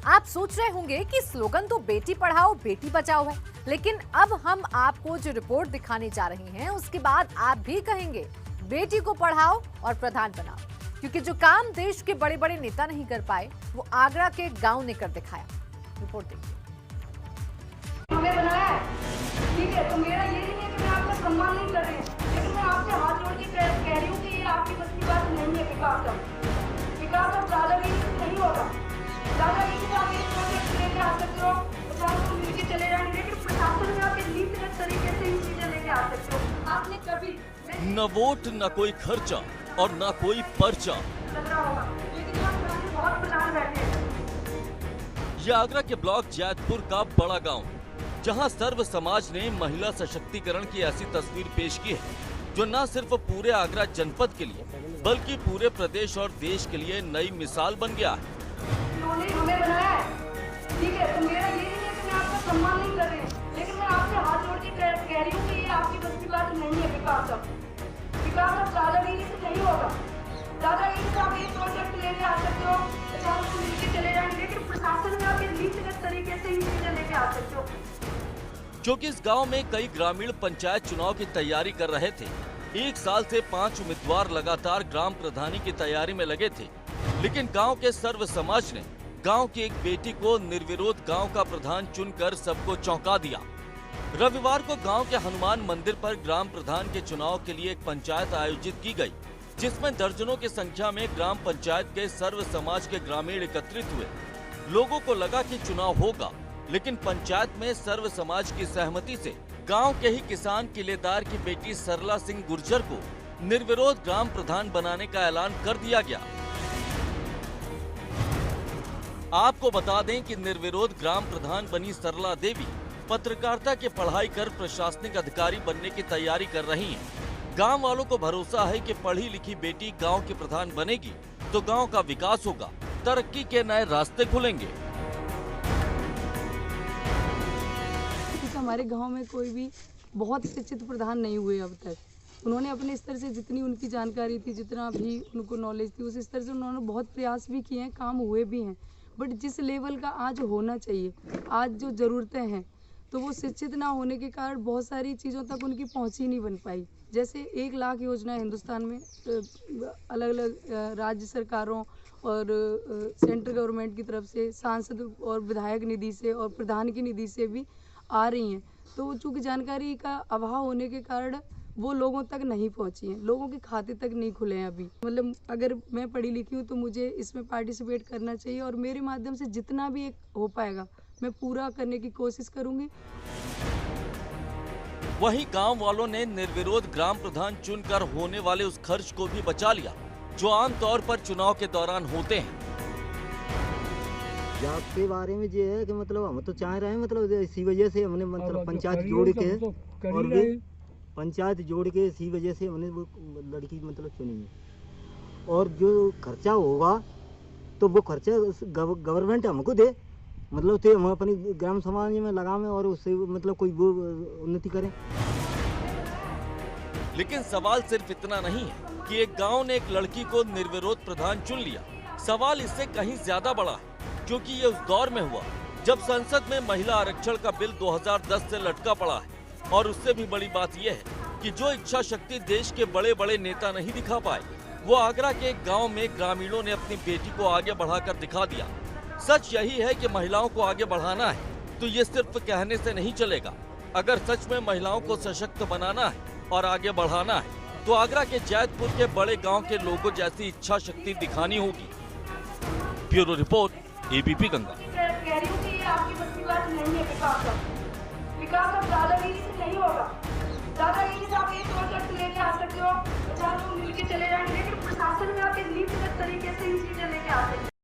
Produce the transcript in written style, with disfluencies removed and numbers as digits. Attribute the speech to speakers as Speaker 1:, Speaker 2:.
Speaker 1: आप सोच रहे होंगे कि स्लोगन तो बेटी पढ़ाओ बेटी बचाओ है, लेकिन अब हम आपको जो रिपोर्ट दिखाने जा रहे हैं उसके बाद आप भी कहेंगे बेटी को पढ़ाओ और प्रधान बनाओ, क्योंकि जो काम देश के बड़े बड़े नेता नहीं कर पाए वो आगरा के गांव ने कर दिखाया। रिपोर्ट देखिए।
Speaker 2: हमें बनाया है, ठीक है, तो मेरा ये नहीं है कि मैं आपका सम्मान नहीं कर रही हूँ, लेकिन मैं आपसे हाथ जोड़ के कह रही हूँ कि ये आपकी बस की बात नहीं है। विकास अब दादागिरी से नहीं होगा। दादागिरी से आप एक प्रोजेक्ट लेके आ सकते हो, 50 लोग मिलके चले जाएंगे, लेकिन प्रशासन में आप एक नीतिगत तरीके से इन चीजें लेके आ सकते हो। आपने कभी
Speaker 3: न वोट न कोई खर्चा और न कोई पर्चा।
Speaker 2: लग रहा होगा, लेकिन यहाँ बहुत प्रधान बैठे हैं।
Speaker 3: ये आगरा के ब्लॉक जैतपुर का बड़ा गांव, जहां सर्व समाज ने महिला सशक्तिकरण की ऐसी तस्वीर पेश की है जो न सिर्फ पूरे आगरा जनपद के लिए बल्कि पूरे प्रदेश और देश के लिए नई मिसाल बन गया है।
Speaker 2: इन्होंने हमें बनाया है, ठीक है, तो मेरा ये नहीं है कि मैं आपका सम्मान नहीं कर रही हूँ, लेकिन मैं आपसे हाथ जोड़ के कह रही हूँ कि ये आपकी बस की बात नहीं है। विकास अब दादागिरी से नहीं होगा। दादागिरी से आप एक प्रोजेक्ट लेके आ सकते हो, 50 लोग मिलके चले जाएंगे, लेकिन प्रशासन में आप एक नीतिगत तरीके से इन चीजें लेके आ सकते हो।
Speaker 3: क्योंकि इस गांव में कई ग्रामीण पंचायत चुनाव की तैयारी कर रहे थे। एक साल से 5 उम्मीदवार लगातार ग्राम प्रधानी की तैयारी में लगे थे, लेकिन गांव के सर्व समाज ने गांव की एक बेटी को निर्विरोध गांव का प्रधान चुनकर सबको चौंका दिया। रविवार को गांव के हनुमान मंदिर पर ग्राम प्रधान के चुनाव के लिए एक पंचायत आयोजित की गई, जिसमें दर्जनों की संख्या में ग्राम पंचायत के सर्व समाज के ग्रामीण एकत्रित हुए। लोगों को लगा कि चुनाव होगा, लेकिन पंचायत में सर्व समाज की सहमति से गांव के ही किसान किलेदार की बेटी सरला सिंह गुर्जर को निर्विरोध ग्राम प्रधान बनाने का ऐलान कर दिया गया। आपको बता दें कि निर्विरोध ग्राम प्रधान बनी सरला देवी पत्रकारिता की पढ़ाई कर प्रशासनिक अधिकारी बनने की तैयारी कर रही हैं। गांव वालों को भरोसा है कि पढ़ी लिखी बेटी गांव के प्रधान बनेगी तो गांव का विकास होगा, तरक्की के नए रास्ते खुलेंगे।
Speaker 4: हमारे गांव में कोई भी बहुत शिक्षित प्रधान नहीं हुए अब तक। उन्होंने अपने स्तर से जितनी उनकी जानकारी थी, जितना भी उनको नॉलेज थी, उस स्तर से उन्होंने बहुत प्रयास भी किए हैं, काम हुए भी हैं। बट जिस लेवल का आज होना चाहिए, आज जो ज़रूरतें हैं, तो वो शिक्षित ना होने के कारण बहुत सारी चीज़ों तक उनकी पहुंच ही नहीं बन पाई। जैसे 1 लाख योजना हिंदुस्तान में अलग अलग राज्य सरकारों और सेंट्रल गवर्नमेंट की तरफ से, सांसद और विधायक निधि से और प्रधान की निधि से भी आ रही हैं, तो चूँकि जानकारी का अभाव होने के कारण वो लोगों तक नहीं पहुंची हैं, लोगों के खाते तक नहीं खुले हैं अभी। मतलब अगर मैं पढ़ी लिखी हूँ तो मुझे इसमें पार्टिसिपेट करना चाहिए और मेरे माध्यम से जितना भी एक हो पाएगा मैं पूरा करने की कोशिश करूंगी।
Speaker 3: वहीं गांव वालों ने निर्विरोध ग्राम प्रधान चुनकर होने वाले उस खर्च को भी बचा लिया जो आमतौर पर चुनाव के दौरान होते हैं।
Speaker 5: जात के बारे में ये है कि मतलब हम तो चाह रहे हैं, मतलब इसी वजह से हमने मतलब पंचायत जोड़ के और भी पंचायत जोड़ के इसी वजह से हमने वो लड़की मतलब चुनी है। और जो खर्चा होगा तो वो खर्चा गवर्नमेंट हमको दे, मतलब तो हम अपनी ग्राम समाज में लगाएं और उससे मतलब कोई वो उन्नति करें।
Speaker 3: लेकिन सवाल सिर्फ इतना नहीं है कि एक गांव ने एक लड़की को निर्विरोध प्रधान चुन लिया। सवाल इससे कहीं ज्यादा बड़ा है, क्योंकि ये उस दौर में हुआ जब संसद में महिला आरक्षण का बिल 2010 से लटका पड़ा है। और उससे भी बड़ी बात यह है कि जो इच्छा शक्ति देश के बड़े बड़े नेता नहीं दिखा पाए, वो आगरा के एक गांव में ग्रामीणों ने अपनी बेटी को आगे बढ़ाकर दिखा दिया। सच यही है कि महिलाओं को आगे बढ़ाना है तो ये सिर्फ कहने से नहीं चलेगा। अगर सच में महिलाओं को सशक्त बनाना है और आगे बढ़ाना है तो आगरा के जैतपुर के बड़े गाँव के लोगों जैसी इच्छा शक्ति दिखानी होगी। Bureau report, ABP Ganga.
Speaker 2: कह रही हूँ कि ये आपकी बस की बात नहीं है। विकास अब दादागिरी से नहीं होगा। दादागिरी से आप एक प्रोजेक्ट लेके आ सकते हो, 50 लोग मिलके चले जाएंगे, लेकिन प्रशासन में आप एक नीतिगत तरीके से इन चीजें लेके आ सकते हो।